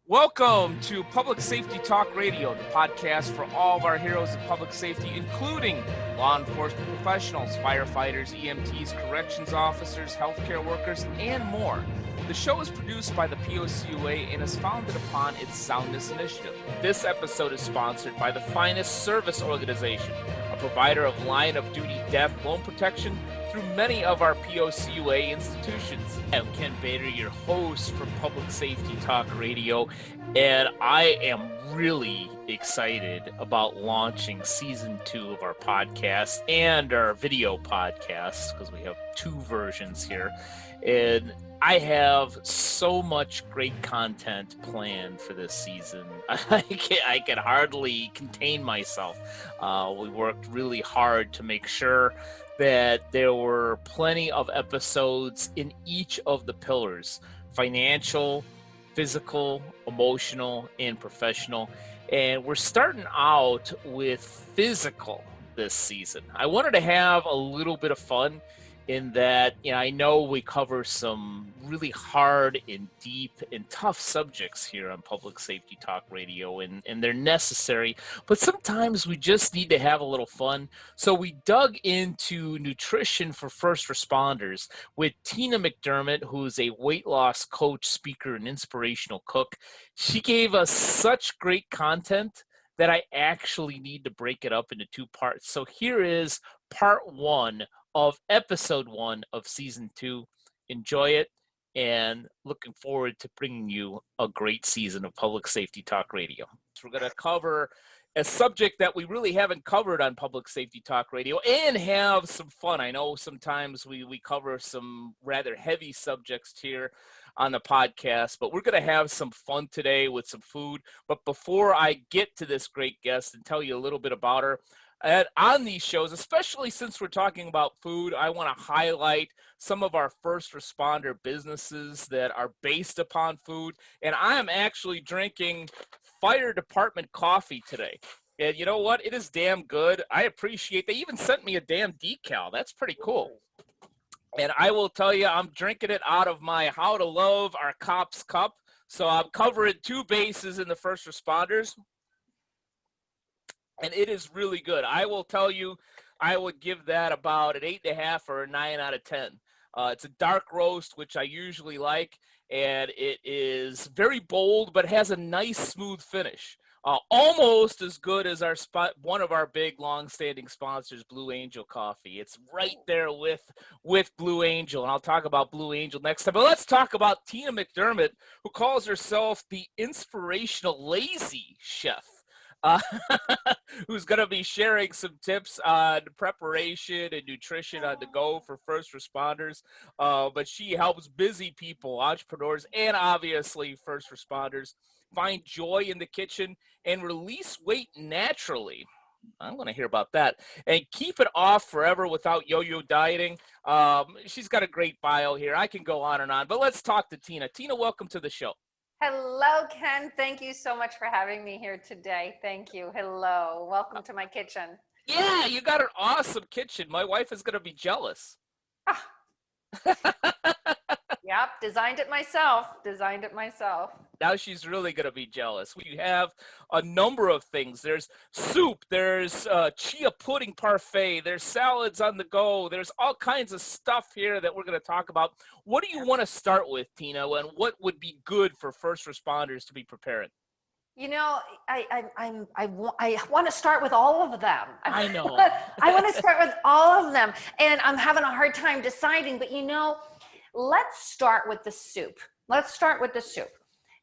Welcome to Public Safety Talk Radio, the podcast for all of our heroes of public safety, including law enforcement professionals, firefighters, EMTs, corrections officers, healthcare workers, and more. The show is produced by the POCUA and is founded upon its Soundness initiative. This episode is sponsored by the Finest Service Organization, a provider of line of duty death loan protection through many of our POCUA institutions. I'm Ken Bader, your host for Public Safety Talk Radio, and I am really excited about launching season 2 of our podcast and our video podcast, because we have 2 versions here. And I have so much great content planned for this season. I can hardly contain myself. We worked really hard to make sure that there were plenty of episodes in each of the pillars: financial, physical, emotional, and professional. And we're starting out with physical this season. I wanted to have a little bit of fun in that, I know we cover some really hard and deep and tough subjects here on Public Safety Talk Radio, and they're necessary, but sometimes we just need to have a little fun. So we dug into nutrition for first responders with Tina McDermott, who's a weight loss coach, speaker, and inspirational cook. She gave us such great content that I actually need to break it up into 2 parts. So here is part 1 of episode 1 of season 2. Enjoy it, and looking forward to bringing you a great season of Public Safety Talk Radio. So we're going to cover a subject that we really haven't covered on Public Safety Talk Radio and have some fun. I know sometimes we cover some rather heavy subjects here on the podcast, but we're going to have some fun today with some food. But before I get to this great guest and tell you a little bit about her, and on these shows, especially since we're talking about food, I want to highlight some of our first responder businesses that are based upon food. And I am actually drinking fire department coffee today. And you know what? It is damn good. I appreciate. They even sent me a damn decal. That's pretty cool. And I will tell you, I'm drinking it out of my How to Love Our Cops cup. So I'm covering 2 bases in the first responders. And it is really good. I will tell you, I would give that about an 8.5 or a 9 out of 10. It's a dark roast, which I usually like, and it is very bold, but has a nice, smooth finish. Almost as good as one of our big, long-standing sponsors, Blue Angel Coffee. It's right there with Blue Angel, and I'll talk about Blue Angel next time. But let's talk about Tina McDermott, who calls herself the inspirational lazy chef. Who's going to be sharing some tips on preparation and nutrition on the go for first responders. But she helps busy people, entrepreneurs, and obviously first responders find joy in the kitchen and release weight naturally. I'm going to hear about that. And keep it off forever without yo-yo dieting. She's got a great bio here. I can go on and on, but let's talk to Tina. Tina, welcome to the show. Hello, Ken. Thank you so much for having me here today. Thank you. Hello. Welcome to my kitchen. Yeah, you got an awesome kitchen. My wife is going to be jealous. Ah. Yep, designed it myself. Now she's really going to be jealous. We have a number of things. There's soup, there's chia pudding parfait, there's salads on the go, there's all kinds of stuff here that we're going to talk about. What do you want to start with, Tina, and what would be good for first responders to be preparing? You know, I want to start with all of them. I know. I want to start with all of them, and I'm having a hard time deciding, but let's start with the soup.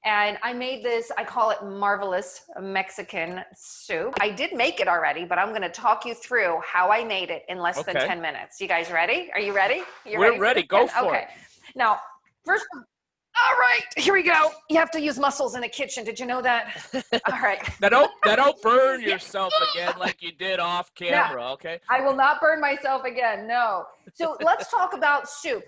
And I made this, I call it marvelous Mexican soup. I did make it already, but I'm going to talk you through how I made it in less than 10 minutes. You guys ready? Are you ready? We're ready. Go for it. Now, first, all right, here we go. You have to use muscles in a kitchen. Did you know that? All right. Now don't burn yourself again like you did off camera, okay? I will not burn myself again, no. So let's talk about soup.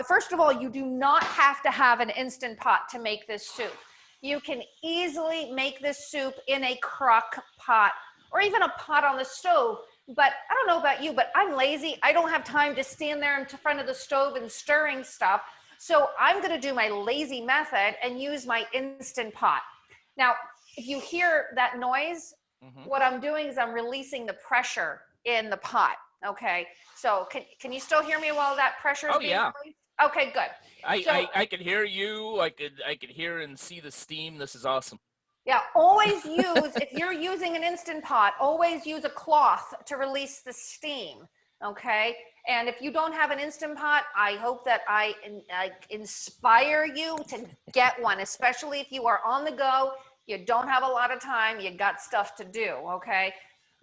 First of all, you do not have to have an Instant Pot to make this soup. You can easily make this soup in a crock pot or even a pot on the stove. But I don't know about you, but I'm lazy. I don't have time to stand there in front of the stove and stirring stuff. So I'm going to do my lazy method and use my Instant Pot. Now, if you hear that noise, what I'm doing is I'm releasing the pressure in the pot. Okay. So can you still hear me while that pressure is being released? Okay, good. I can hear you. I could hear and see the steam. This is awesome. Yeah, always use, if you're using an Instant Pot, always use a cloth to release the steam, okay? And if you don't have an Instant Pot, I hope that I inspire you to get one, especially if you are on the go, you don't have a lot of time, you got stuff to do, okay?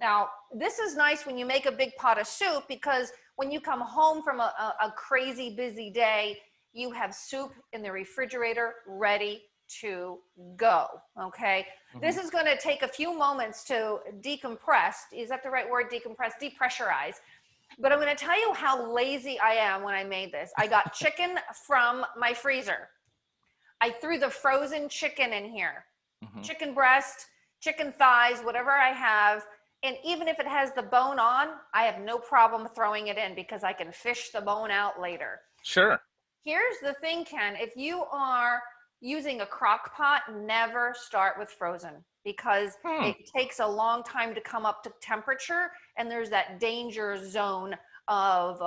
Now, this is nice when you make a big pot of soup, because when you come home from a crazy busy day, you have soup in the refrigerator ready to go, okay? This is going to take a few moments to decompress. Is that the right word? Decompress, depressurize. But I'm going to tell you how lazy I am when I made this. I got chicken from my freezer. I threw the frozen chicken in here. Chicken breast, chicken thighs, whatever I have. And even if it has the bone on, I have no problem throwing it in because I can fish the bone out later. Sure. Here's the thing, Ken. If you are using a crock pot, never start with frozen, because it takes a long time to come up to temperature, and there's that danger zone of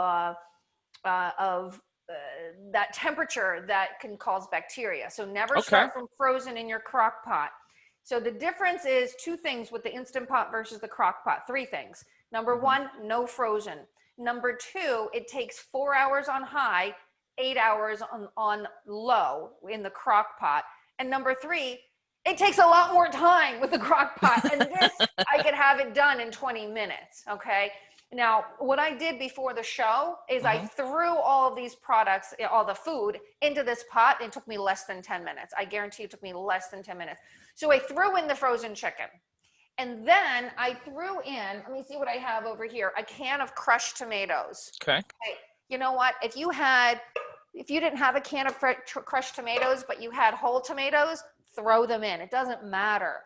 that temperature that can cause bacteria. So never start from frozen in your crock pot. So the difference is two things with the Instant Pot versus the crock pot. Three things. Number one, no frozen. Number two, it takes 4 hours on high, 8 hours on low in the crock pot. And number three, it takes a lot more time with the crock pot. And this, I could have it done in 20 minutes, okay? Now, what I did before the show is I threw all of these products, all the food, into this pot, and it took me less than 10 minutes. I guarantee it took me less than 10 minutes. So I threw in the frozen chicken. And then I threw in, let me see what I have over here, a can of crushed tomatoes. Okay. You know what? If you didn't have a can of crushed tomatoes, but you had whole tomatoes, throw them in. It doesn't matter.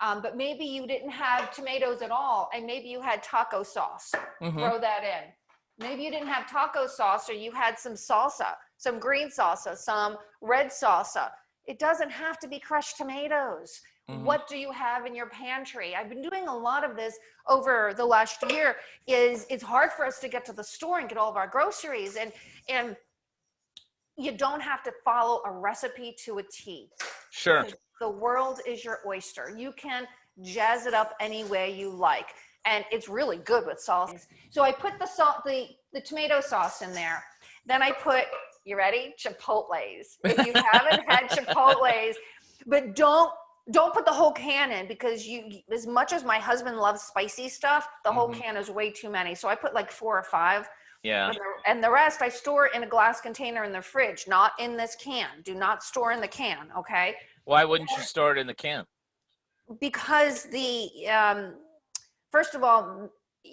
But maybe you didn't have tomatoes at all, and maybe you had taco sauce. Throw that in. Maybe you didn't have taco sauce, or you had some salsa, some green salsa, some red salsa. It doesn't have to be crushed tomatoes. What do you have in your pantry? I've been doing a lot of this over the last year. It's hard for us to get to the store and get all of our groceries, and you don't have to follow a recipe to a T. Sure. The world is your oyster. You can jazz it up any way you like, and it's really good with sauce. So I put the tomato sauce in there. Then I put, you ready? Chipotles. If you haven't had Chipotles, but don't put the whole can in, because as much as my husband loves spicy stuff, the whole can is way too many. So I put like 4 or 5. Yeah. And the rest I store in a glass container in the fridge, not in this can. Do not store in the can, okay? Why wouldn't you store it in the can? Because first of all,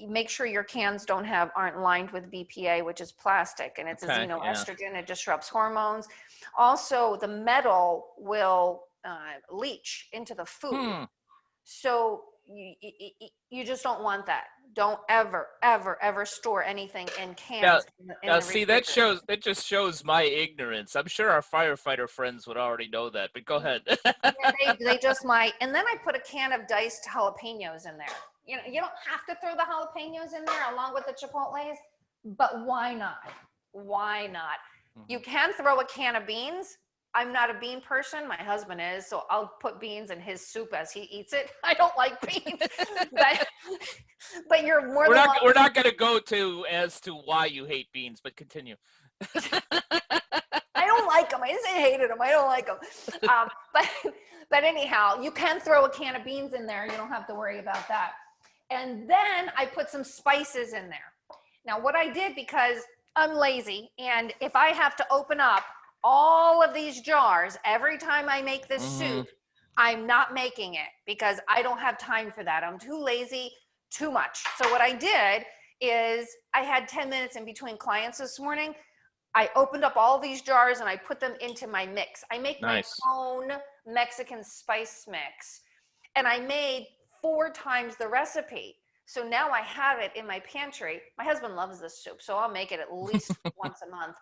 make sure your cans aren't lined with BPA, which is plastic, and it's a xenoestrogen. It disrupts hormones. Also, the metal will leach into the food. So you just don't want that. Don't ever store anything in cans. Now see, that just shows my ignorance. I'm sure our firefighter friends would already know that, but go ahead. Yeah, they just might. And then I put a can of diced jalapenos in there. You know, you don't have to throw the jalapenos in there along with the Chipotles, but why not? Why not? You can throw a can of beans. I'm not a bean person. My husband is, so I'll put beans in his soup as he eats it. I don't like beans, but you're more. We're not going to go as to why you hate beans, but continue. I don't like them. I didn't say I hated them. I don't like them. But anyhow, you can throw a can of beans in there. You don't have to worry about that. And then I put some spices in there. Now, what I did, because I'm lazy, and if I have to open up all of these jars every time I make this soup, I'm not making it, because I don't have time for that. I'm too lazy, too much. So what I did is, I had 10 minutes in between clients this morning. I opened up all these jars and I put them into my mix. I make my own Mexican spice mix, and I made 4 times the recipe. So now I have it in my pantry. My husband loves this soup, so I'll make it at least once a month.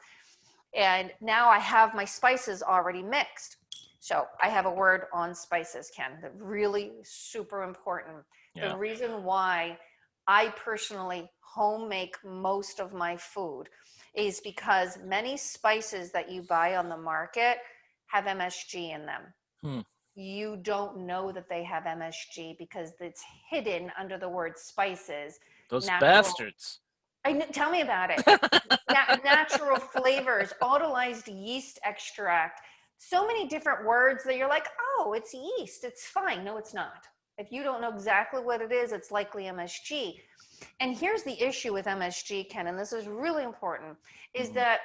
And now I have my spices already mixed. So I have a word on spices, Ken, that really super important. Yeah. The reason why I personally home make most of my food is because many spices that you buy on the market have MSG in them. You don't know that they have MSG because it's hidden under the word spices. Those bastards. Tell me about it. Natural flavors, autolyzed yeast extract, so many different words that you're like, oh, it's yeast, it's fine. No, it's not. If you don't know exactly what it is, it's likely MSG. And here's the issue with MSG, Ken, and this is really important, is that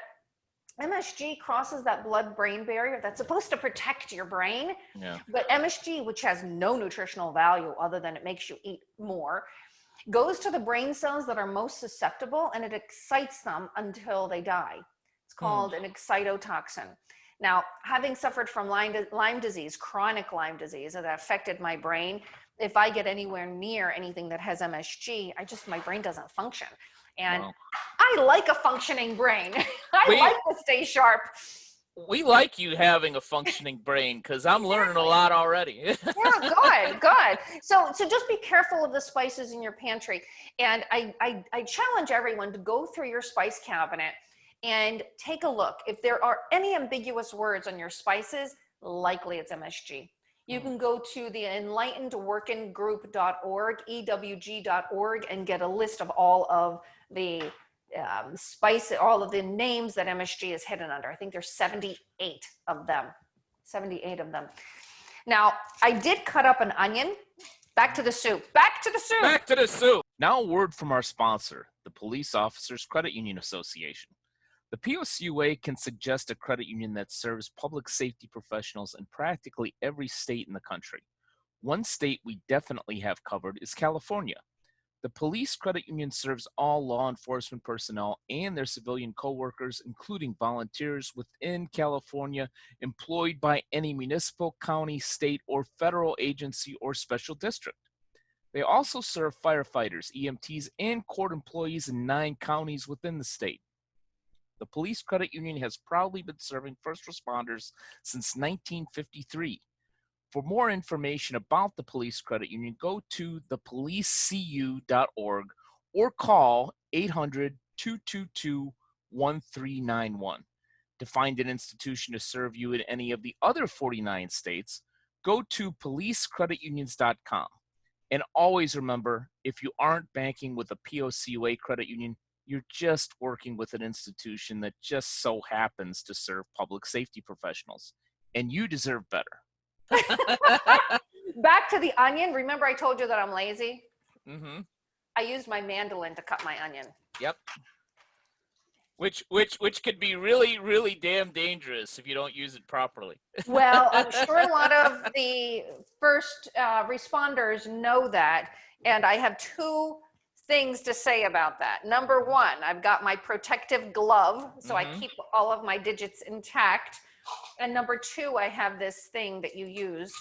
MSG crosses that blood-brain barrier that's supposed to protect your brain. Yeah. But MSG, which has no nutritional value other than it makes you eat more, goes to the brain cells that are most susceptible and it excites them until they die. It's called an excitotoxin. Now, having suffered from Lyme disease, chronic Lyme disease, that affected my brain, if I get anywhere near anything that has MSG, my brain doesn't function. And Wow. I like a functioning brain. I like to stay sharp. We like you having a functioning brain because I'm learning a lot already. Yeah, good. So just be careful of the spices in your pantry. And I challenge everyone to go through your spice cabinet and take a look. If there are any ambiguous words on your spices, likely it's MSG. You can go to the enlightenedworkingroup.org, EWG.org, and get a list of all of the all of the names that MSG is hidden under. I think there's 78 of them. 78 of them. Now, I did cut up an onion. Back to the soup. Back to the soup. Back to the soup. Now a word from our sponsor, the Police Officers Credit Union Association. The POCUA can suggest a credit union that serves public safety professionals in practically every state in the country. One state we definitely have covered is California. The Police Credit Union serves all law enforcement personnel and their civilian coworkers, including volunteers within California employed by any municipal, county, state, or federal agency or special district. They also serve firefighters, EMTs, and court employees in 9 counties within the state. The Police Credit Union has proudly been serving first responders since 1953. For more information about the Police Credit Union, go to thepolicecu.org or call 800-222-1391. To find an institution to serve you in any of the other 49 states, go to policecreditunions.com. And always remember, if you aren't banking with a POCUA credit union, you're just working with an institution that just so happens to serve public safety professionals. And you deserve better. Back to the onion. Remember I told you that I'm lazy? Mm-hmm. I used my mandolin to cut my onion. Yep. Which could be really, really damn dangerous if you don't use it properly. Well, I'm sure a lot of the first responders know that. And I have 2 things to say about that. Number 1, I've got my protective glove, so I keep all of my digits intact. And number 2, I have this thing that you use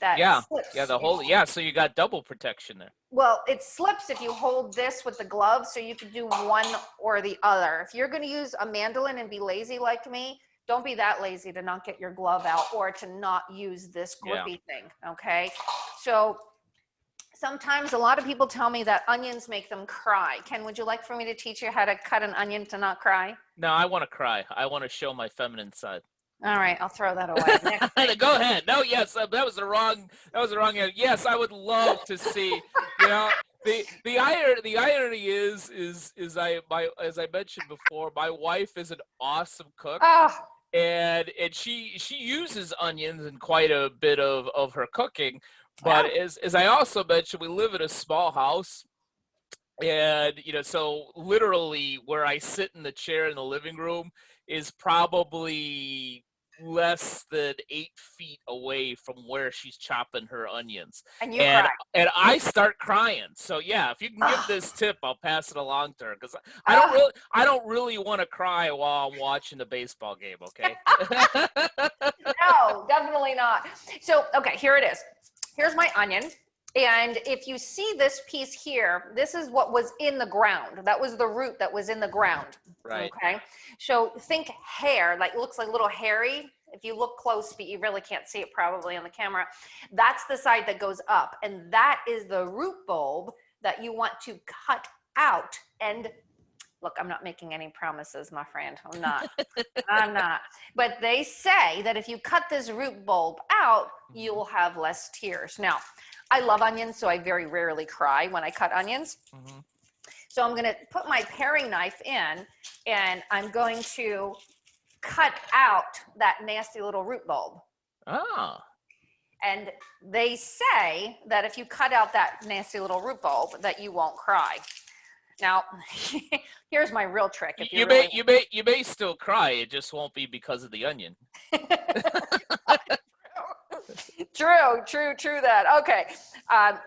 that slips. So you got double protection there. Well, it slips if you hold this with the glove, so you can do one or the other. If you're going to use a mandolin and be lazy like me, don't be that lazy to not get your glove out or to not use this grippy thing, okay? So sometimes a lot of people tell me that onions make them cry. Ken, would you like for me to teach you how to cut an onion to not cry? No, I want to cry. I want to show my feminine side. All right, I'll throw that away. Next. Go ahead. No, yes, that was the wrong. Yes, I would love to see. The irony is as I mentioned before, my wife is an awesome cook. And she uses onions in quite a bit of her cooking. But as I also mentioned, we live in a small house. And, so literally where I sit in the chair in the living room is probably less than 8 feet away from where she's chopping her onions. And you cry. And I start crying. So yeah, if you can give this tip, I'll pass it along to her because I don't really want to cry while I'm watching the baseball game, okay? No, definitely not. So, okay, here it is. Here's my onion. And if you see this piece here, this is what was in the ground. That was the root that was in the ground. Right. Okay. So think hair, like looks like a little hairy. If you look close, but you really can't see it probably on the camera. That's the side that goes up. And that is the root bulb that you want to cut out. And look, I'm not making any promises, my friend. I'm not. I'm not. But they say that if you cut this root bulb out, you will have less tears. Now, I love onions, so I very rarely cry when I cut onions. Mm-hmm. So I'm going to put my paring knife in, and I'm going to cut out that nasty little root bulb. Ah. And they say that if you cut out that nasty little root bulb, that you won't cry. Now, here's my real trick. If You may still cry. It just won't be because of the onion. True that. Okay.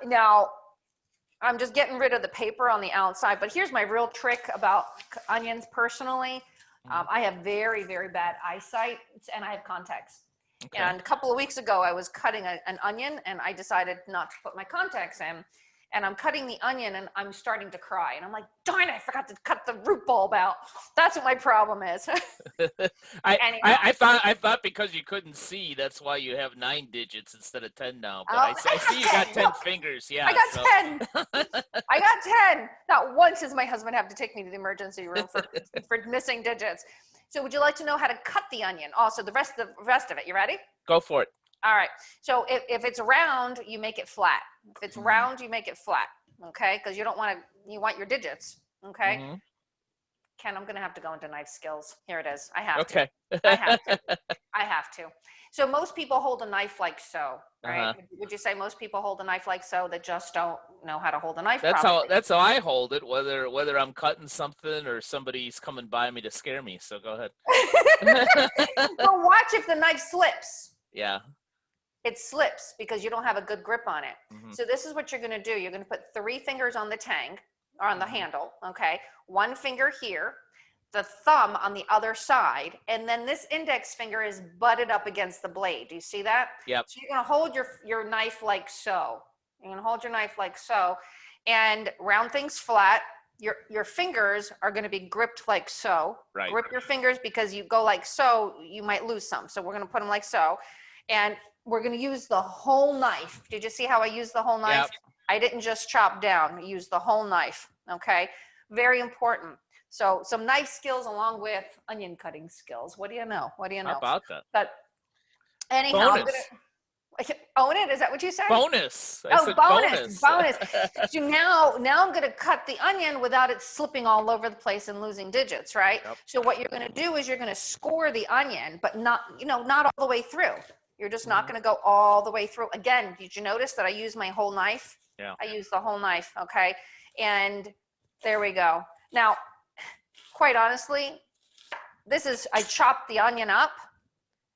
Now, I'm just getting rid of the paper on the outside, but here's my real trick about onions personally. I have very, very bad eyesight, and I have contacts. Okay. And a couple of weeks ago, I was cutting an onion, and I decided not to put my contacts in. And I'm cutting the onion, and I'm starting to cry. And I'm like, darn it, I forgot to cut the root bulb out. That's what my problem is. I thought because you couldn't see, that's why you have 9 digits instead of 10 now. But I see you got 10 fingers. Yeah, I got 10. I got 10. Not once does my husband have to take me to the emergency room for missing digits. So would you like to know how to cut the onion? Also, the rest of it. You ready? Go for it. All right. So if it's round, you make it flat. If it's round, you make it flat. Okay? Because you want your digits. Okay? Mm-hmm. Ken, I'm going to have to go into knife skills. Here it is. I have to. I have to. So most people hold a knife like so, right? Uh-huh. Would you say most people hold a knife like so that just don't know how to hold a knife properly? That's how I hold it, whether I'm cutting something or somebody's coming by me to scare me. So go ahead. Well, watch if the knife slips. Yeah. It slips because you don't have a good grip on it. Mm-hmm. So this is what you're going to do. You're going to put 3 fingers on the tang, or on the handle, okay? 1 finger here, the thumb on the other side, and then this index finger is butted up against the blade. Do you see that? Yep. So you're going to hold your knife like so. You're going to hold your knife like so, and round things flat. Your fingers are going to be gripped like so. Right. Grip your fingers, because you go like so, you might lose some. So we're going to put them like so, and we're going to use the whole knife. Did you see how I used the whole knife? Yep. I didn't just chop down. I used the whole knife, okay? Very important. So some knife skills along with onion cutting skills. What do you know? How about that? But anyhow, own it? Is that what you said? Bonus. Bonus. So now I'm going to cut the onion without it slipping all over the place and losing digits, right? Yep. So what you're going to do is you're going to score the onion, but not all the way through. You're just not going to go all the way through. Again, did you notice that I used my whole knife? Yeah. I used the whole knife, okay? And there we go. Now, quite honestly, I chopped the onion up,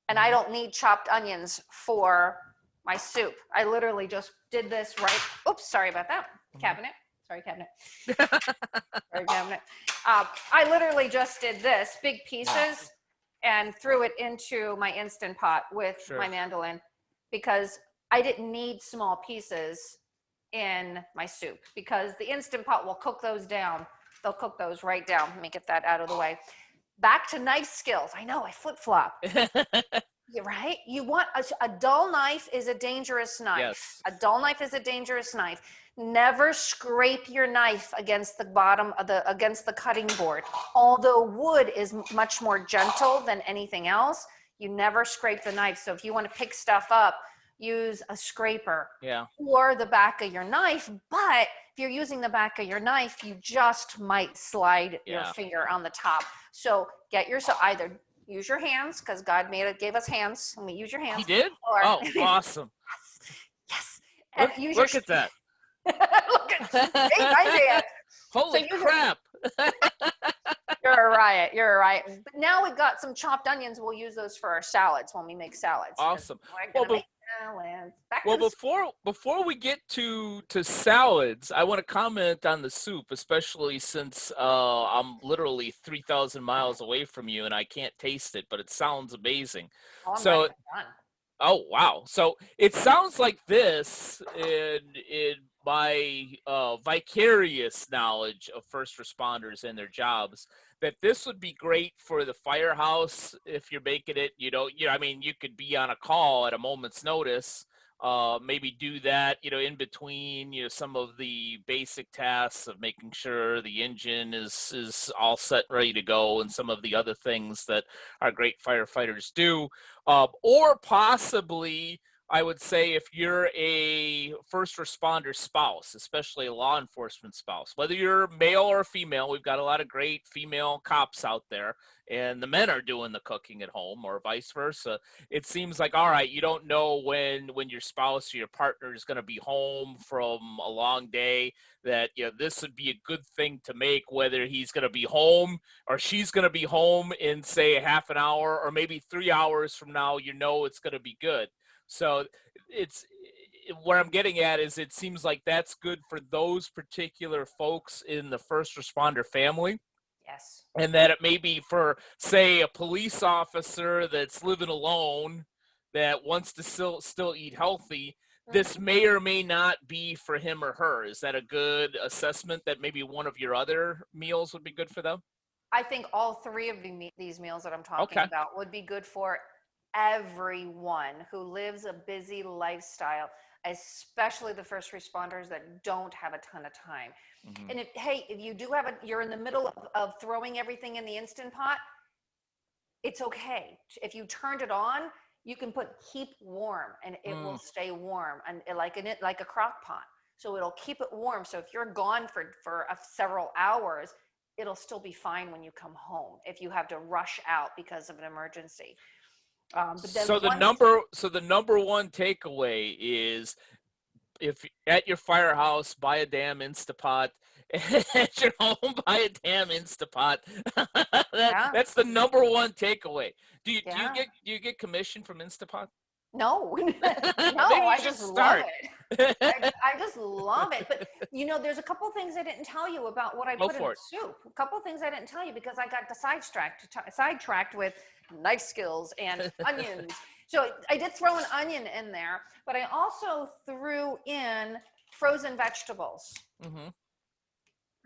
and I don't need chopped onions for my soup. I literally just did this right. Oops, sorry about that. Cabinet. Sorry, cabinet. Sorry, cabinet. I literally just did this, big pieces, and threw it into my Instant Pot with my mandolin, because I didn't need small pieces in my soup, because the Instant Pot will cook those down. They'll cook those right down. Let me get that out of the way. Back to knife skills. I know I flip-flop. You're right. You want a dull knife is a dangerous knife. Yes. A dull knife is a dangerous knife. Never scrape your knife against the bottom of against the cutting board. Although wood is much more gentle than anything else, you never scrape the knife. So if you want to pick stuff up, use a scraper. Yeah. Or the back of your knife. But if you're using the back of your knife, you just might slide your finger on the top. So either use your hands, because God gave us hands, and we use your hands. He did? Awesome. Yes. And look at that. Look at my hands. Holy crap. You're a riot. But now we've got some chopped onions. We'll use those for our salads when we make salads. Awesome. Well, before we get to salads, I want to comment on the soup, especially since I'm literally 3,000 miles away from you and I can't taste it, but it sounds amazing. I'm Oh, wow. So it sounds like this in my vicarious knowledge of first responders and their jobs, that this would be great for the firehouse if you're making it, I mean, you could be on a call at a moment's notice, maybe do that, in between, some of the basic tasks of making sure the engine is all set, ready to go, and some of the other things that our great firefighters do. Or possibly, I would say, if you're a first responder spouse, especially a law enforcement spouse, whether you're male or female, we've got a lot of great female cops out there, and the men are doing the cooking at home, or vice versa. It seems like, all right, you don't know when your spouse or your partner is going to be home from a long day, that this would be a good thing to make, whether he's going to be home or she's going to be home in, say, a half an hour or maybe 3 hours from now. It's going to be good. So it's what I'm getting at is, it seems like that's good for those particular folks in the first responder family. Yes. And that it may be for, say, a police officer that's living alone that wants to still eat healthy. This may or may not be for him or her. Is that a good assessment, that maybe one of your other meals would be good for them? I think all three of these meals that I'm talking about would be good for everyone who lives a busy lifestyle, especially the first responders that don't have a ton of time. Mm-hmm. And if you do have you're in the middle of throwing everything in the Instant Pot, it's okay. If you turned it on, you can put keep warm, and it will stay warm, and like a crock pot. So it'll keep it warm. So if you're gone for several hours, it'll still be fine when you come home, if you have to rush out because of an emergency. But then so the number one takeaway is, if at your firehouse, buy a damn Instapot. At your home, buy a damn Instapot. That's the number one takeaway. Do you get commission from Instapot? No, no, I just love it. I just love it. But there's a couple things I didn't tell you about what I put in the soup. A couple things I didn't tell you because I got sidetracked with knife skills and onions. So I did throw an onion in there, but I also threw in frozen vegetables. Mm-hmm.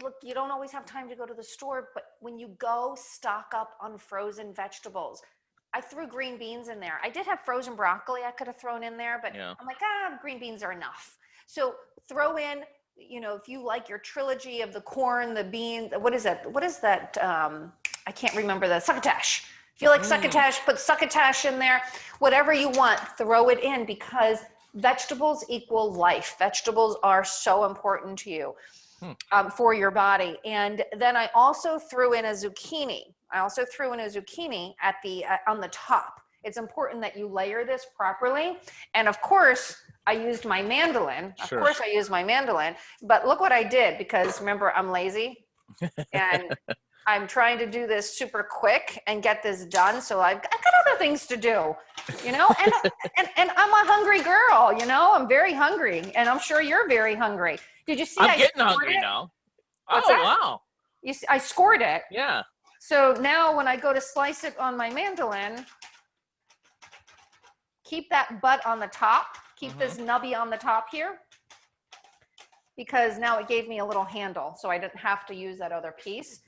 Look, you don't always have time to go to the store, but when you go, stock up on frozen vegetables. I threw green beans in there. I did have frozen broccoli I could have thrown in there, but I'm like, green beans are enough. So throw in, if you like your trilogy of the corn, the beans, what is that? I can't remember the succotash. If you like succotash, put succotash in there. Whatever you want, throw it in, because vegetables equal life. Vegetables are so important to you, for your body. And then I also threw in a zucchini. At on the top. It's important that you layer this properly. And of course, I used my mandolin. Of course, I used my mandolin. But look what I did, because remember, I'm lazy. And I'm trying to do this super quick and get this done. So I've got other things to do, and I'm a hungry girl, I'm very hungry, and I'm sure you're very hungry. Did you see? I'm getting hungry now. What's that? Wow. You see, I scored it. Yeah. So now when I go to slice it on my mandolin, keep that butt on the top. Keep this nubby on the top here, because now it gave me a little handle, so I didn't have to use that other piece.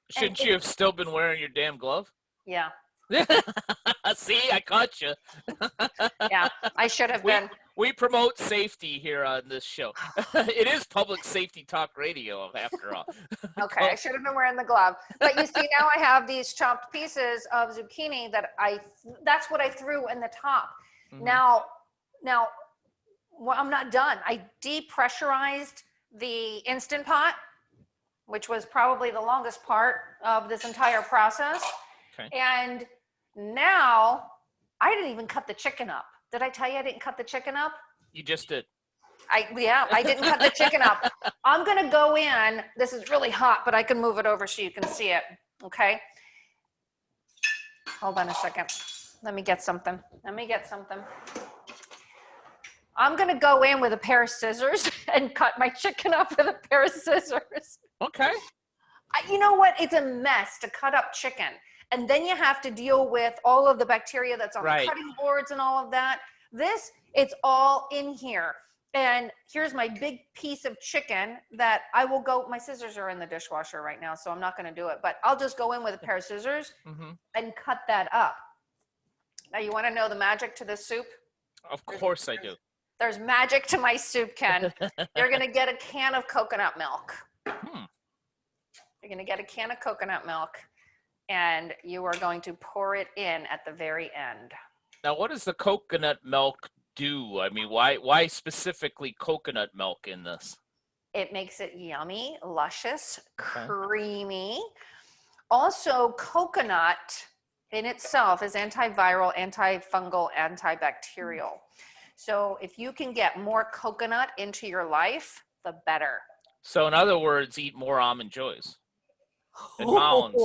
Shouldn't you have still been wearing your damn glove? Yeah. See, I caught you. Yeah, I should have been. We promote safety here on this show. It is public safety talk radio, after all. Okay, I should have been wearing the glove. But you see, now I have these chopped pieces of zucchini that's what I threw in the top. Mm-hmm. Now, well, I'm not done. I depressurized the Instant Pot, which was probably the longest part of this entire process. Okay. And now I didn't even cut the chicken up. Did I tell you I didn't cut the chicken up? You just did. I didn't cut the chicken up. I'm going to go in. This is really hot, but I can move it over so you can see it. Okay. Hold on a second. Let me get something. I'm going to go in with a pair of scissors and cut my chicken up with a pair of scissors. Okay. You know what? It's a mess to cut up chicken. And then you have to deal with all of the bacteria that's on the cutting boards and all of that. It's all in here. And here's my big piece of chicken that I will go, my scissors are in the dishwasher right now, so I'm not going to do it, but I'll just go in with a pair of scissors and cut that up. Now, you want to know the magic to this soup? Of course I do. There's magic to my soup, Ken. You're going to get a can of coconut milk. You're going to get a can of coconut milk, and you are going to pour it in at the very end. Now, what does the coconut milk do? I mean, why specifically coconut milk in this? It makes it yummy, luscious, creamy. Also, coconut in itself is antiviral, antifungal, antibacterial. So if you can get more coconut into your life, the better. So in other words, eat more almond joys and mounds.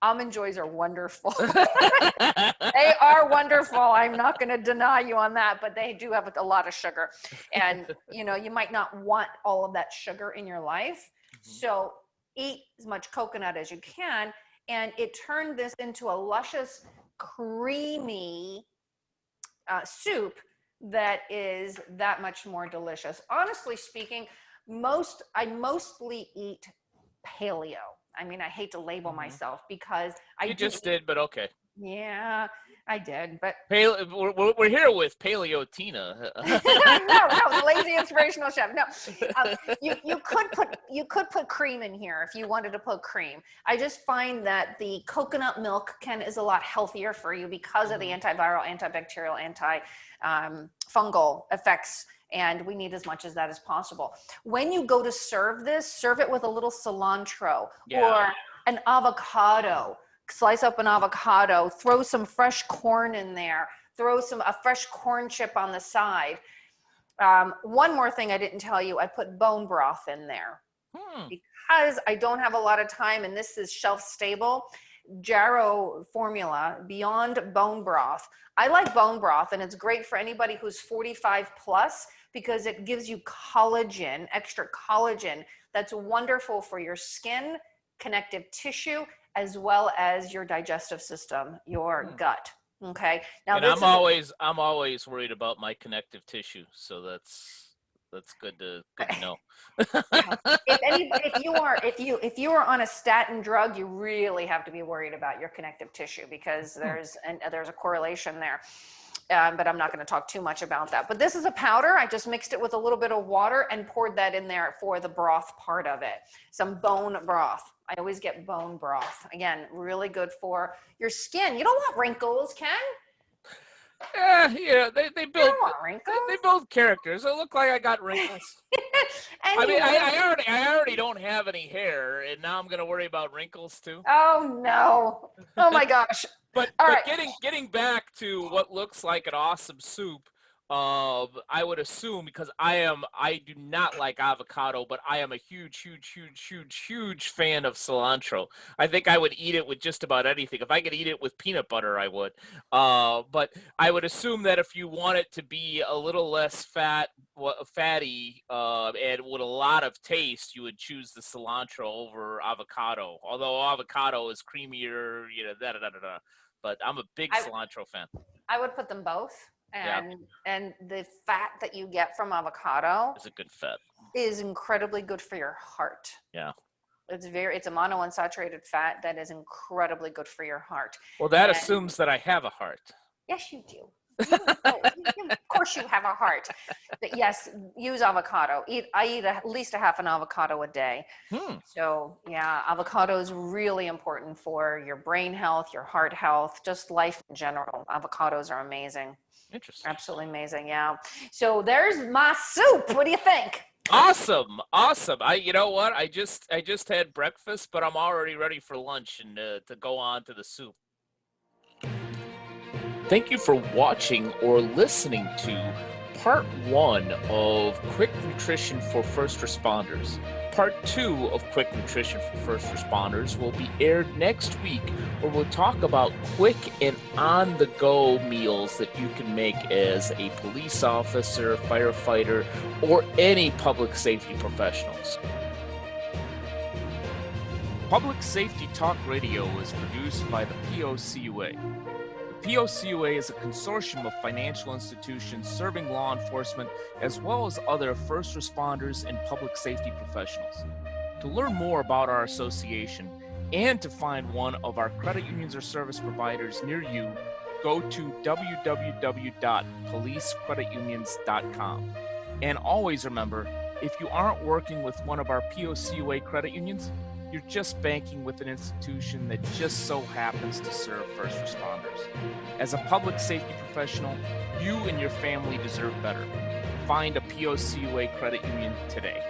Almond joys are wonderful. They are wonderful. I'm not going to deny you on that, but they do have a lot of sugar. And, you know, you might not want all of that sugar in your life. So eat as much coconut as you can. And it turned this into a luscious, creamy soup that is that much more delicious. Honestly speaking, I mostly eat paleo. I mean, I hate to label myself because You just did, but okay. Yeah, I did, but we're here with Paleo Tina. no, lazy inspirational chef. No, you could put cream in here if you wanted to put cream. I just find that the coconut milk is a lot healthier for you because of the antiviral, antibacterial, anti-fungal effects. And we need as much as that as possible. When you go to serve this, serve it with a little cilantro or an avocado. Slice up an avocado, throw some fresh corn in there, throw a fresh corn chip on the side. One more thing I didn't tell you, I put bone broth in there because I don't have a lot of time and this is shelf stable. Jarrow formula, Beyond Bone Broth. I like bone broth and it's great for anybody who's 45 plus because it gives you collagen, extra collagen that's wonderful for your skin, connective tissue, as well as your digestive system, your gut. Okay. Now, and I'm always worried about my connective tissue, so that's good to know. If you are on a statin drug, you really have to be worried about your connective tissue because there's a correlation there. But I'm not going to talk too much about that. But this is a powder. I just mixed it with a little bit of water and poured that in there for the broth part of it. Some bone broth. I always get bone broth. Again, really good for your skin. You don't want wrinkles, Ken. Yeah, they build characters. It look like I got wrinkles. I mean, I already don't have any hair, and now I'm going to worry about wrinkles too. Oh no! Oh my gosh! But getting back to what looks like an awesome soup, I would assume, because I do not like avocado, but I am a huge fan of cilantro. I think I would eat it with just about anything. If I could eat it with peanut butter, I would. But I would assume that if you want it to be a little less fatty, and with a lot of taste, you would choose the cilantro over avocado. Although avocado is creamier, But I'm a big cilantro fan. I would put them both. And the fat that you get from avocado is a good fat. Is incredibly good for your heart. Yeah. It's a monounsaturated fat that is incredibly good for your heart. Well, that assumes that I have a heart. Yes, you do. Of course you have a heart. But yes, use avocado. I eat at least a half an avocado a day. So yeah, avocado is really important for your brain health, your heart health, just life in general. Avocados are amazing. Interesting. Absolutely amazing. Yeah. So there's my soup. What do you think? Awesome. You know what? I just had breakfast, but I'm already ready for lunch and to go on to the soup. Thank you for watching or listening to part 1 of Quick Nutrition for First Responders. Part 2 of Quick Nutrition for First Responders will be aired next week, where we'll talk about quick and on-the-go meals that you can make as a police officer, firefighter, or any public safety professionals. Public Safety Talk Radio is produced by the POCUA. The POCUA is a consortium of financial institutions serving law enforcement as well as other first responders and public safety professionals. To learn more about our association and to find one of our credit unions or service providers near you, go to www.policecreditunions.com. And always remember, if you aren't working with one of our POCUA credit unions, you're just banking with an institution that just so happens to serve first responders. As a public safety professional, you and your family deserve better. Find a POCUA credit union today.